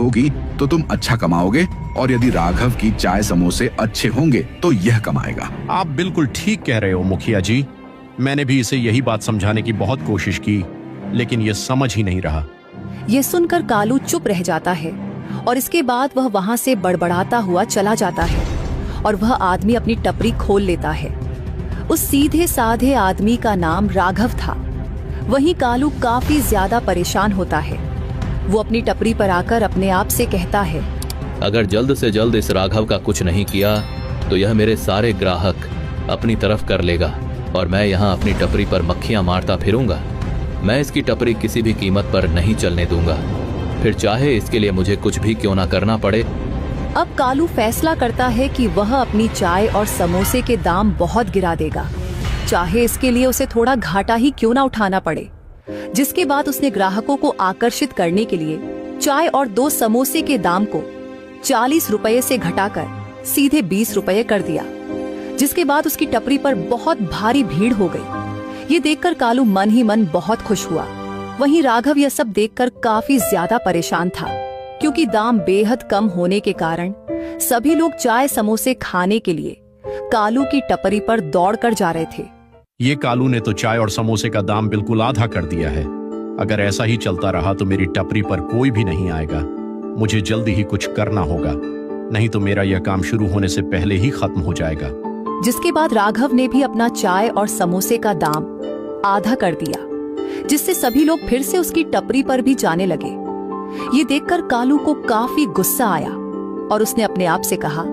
होगी तो तुम अच्छा कमाओगे, और यदि राघव की चाय समोसे अच्छे होंगे तो यह कमाएगा। आप बिल्कुल ठीक कह रहे हो मुखिया जी। मैंने भी इसे यही बात समझाने की बहुत कोशिश की, लेकिन ये समझ ही नहीं रहा। ये सुनकर कालू चुप रह जाता है और इसके बाद वह वहाँ से बड़बड़ाता हुआ चला जाता है और वह आदमी अपनी टपरी खोल लेता है। उस सीधे साधे आदमी का नाम राघव था। वहीं कालू काफी ज्यादा परेशान होता है। वो अपनी टपरी पर आकर अपने आप से कहता है, अगर जल्द से जल्द इस राघव का कुछ नहीं किया तो यह मेरे सारे ग्राहक अपनी तरफ कर लेगा और मैं यहाँ अपनी टपरी पर मक्खियाँ मारता फिरूंगा। मैं इसकी टपरी किसी भी कीमत पर नहीं चलने दूंगा, फिर चाहे इसके लिए मुझे कुछ भी क्यों ना करना पड़े। अब कालू फैसला करता है कि वह अपनी चाय और समोसे के दाम बहुत गिरा देगा, चाहे इसके लिए उसे थोड़ा घाटा ही क्यों ना उठाना पड़े। जिसके बाद उसने ग्राहकों को आकर्षित करने के लिए चाय और 2 समोसे के दाम को 40 रुपये से घटाकर सीधे 20 रुपये कर दिया। जिसके बाद उसकी टपरी पर बहुत भारी भीड़ हो गई। ये देखकर कालू मन ही मन बहुत खुश हुआ। वहीं राघव यह सब देखकर काफी ज्यादा परेशान था, क्योंकि दाम बेहद कम होने के कारण सभी लोग चाय समोसे खाने के लिए कालू की टपरी पर दौड़ कर जा रहे थे। ये कालू ने तो चाय और समोसे का दाम बिल्कुल आधा कर दिया है। अगर ऐसा ही चलता रहा तो मेरी टपरी पर कोई भी नहीं आएगा। मुझे जल्दी ही कुछ करना होगा, नहीं तो मेरा यह काम शुरू होने से पहले ही खत्म हो जाएगा। जिसके बाद राघव ने भी अपना चाय और समोसे का दाम आधा कर दिया, जिससे सभी लोग फिर से उसकी टपरी पर भी जाने लगे। ये देखकर कालू को काफी गुस्सा आया और उसने अपने आप से कहा,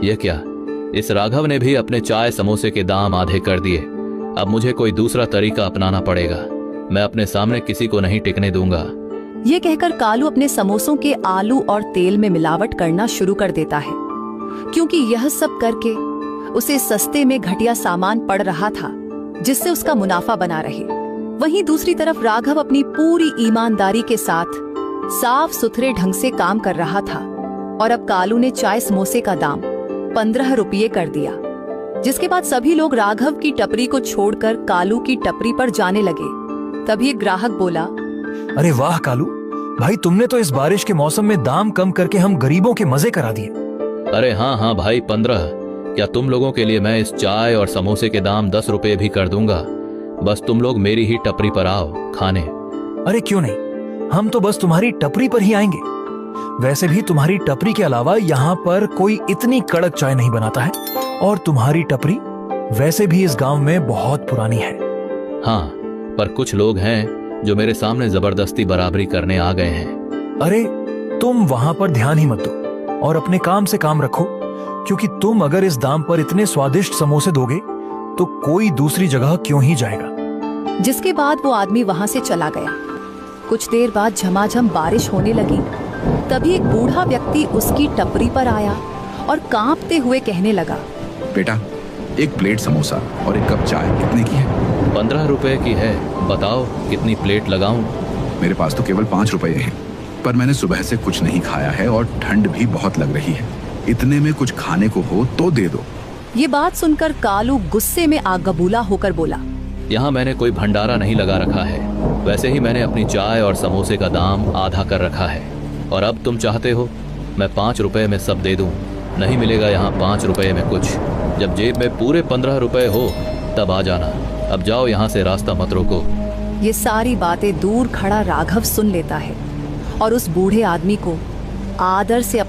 यह क्या, इस राघव ने भी अपने चाय समोसे के दाम आधे कर दिए। अब मुझे कोई दूसरा तरीका अपनाना पड़ेगा। मैं अपने सामने किसी को नहीं टिकने दूंगा। ये कहकर कालू अपने समोसों के आलू और तेल में मिलावट करना शुरू कर देता है, क्योंकि यह सब करके उसे सस्ते में घटिया सामान पड़ रहा था, जिससे उसका मुनाफा बना रहे। वहीं दूसरी तरफ राघव अपनी पूरी ईमानदारी के साथ साफ सुथरे ढंग से काम कर रहा था और अब कालू ने चाय समोसे का दाम 15 रुपये कर दिया। जिसके बाद सभी लोग राघव की टपरी को छोड़कर कालू की टपरी पर जाने लगे। तभी एक ग्राहक बोला, अरे वाह कालू भाई, तुमने तो इस बारिश के मौसम में दाम कम करके हम गरीबों के मजे करा दिए। अरे हाँ हाँ भाई 15, क्या तुम लोगों के लिए मैं इस चाय और समोसे के दाम 10 रुपए भी कर दूंगा। बस तुम लोग मेरी ही टपरी पर आओ खाने। अरे क्यों नहीं, हम तो बस तुम्हारी टपरी पर ही आएंगे। वैसे भी तुम्हारी टपरी के अलावा यहाँ पर कोई इतनी कड़क चाय नहीं बनाता है, और तुम्हारी टपरी वैसे भी इस गांव में बहुत पुरानी है। हाँ, पर कुछ लोग हैं जो मेरे सामने जबरदस्ती बराबरी करने आ गए हैं। अरे तुम वहां पर ध्यान ही मत दो और अपने काम से काम रखो, क्योंकि तुम अगर इस दाम पर इतने स्वादिष्ट समोसे दोगे तो कोई दूसरी जगह क्यों ही जाएगा। जिसके बाद वो आदमी वहां से चला गया। कुछ देर बाद झमाझम बारिश होने लगी। तभी एक बूढ़ा व्यक्ति उसकी टपरी पर आया और कांपते हुए कहने लगा, बेटा, एक प्लेट समोसा और एक कप चाय कितने की है? 15 रुपए की है। बताओ कितनी प्लेट लगाऊं? मेरे पास तो केवल 5 रुपए हैं, पर मैंने सुबह से कुछ नहीं खाया है और ठंड भी बहुत लग रही है। इतने में कुछ खाने को हो तो दे दो। ये बात सुनकर कालू गुस्से में आग बबूला होकर बोला, यहाँ मैंने कोई भंडारा नहीं लगा रखा है। वैसे ही मैंने अपनी चाय और समोसे का दाम आधा कर रखा है, और अब तुम चाहते हो मैं 5 रुपए में सब दे दूं? नहीं मिलेगा यहाँ 5 रुपए में कुछ। जब जेब में पूरे 15 रुपए हो तब आ जाना। अब जाओ यहाँ से, रास्ता मत रोको। ये सारी बातें दूर खड़ा राघव सुन लेता है और उस बूढ़े आदमी को आदर से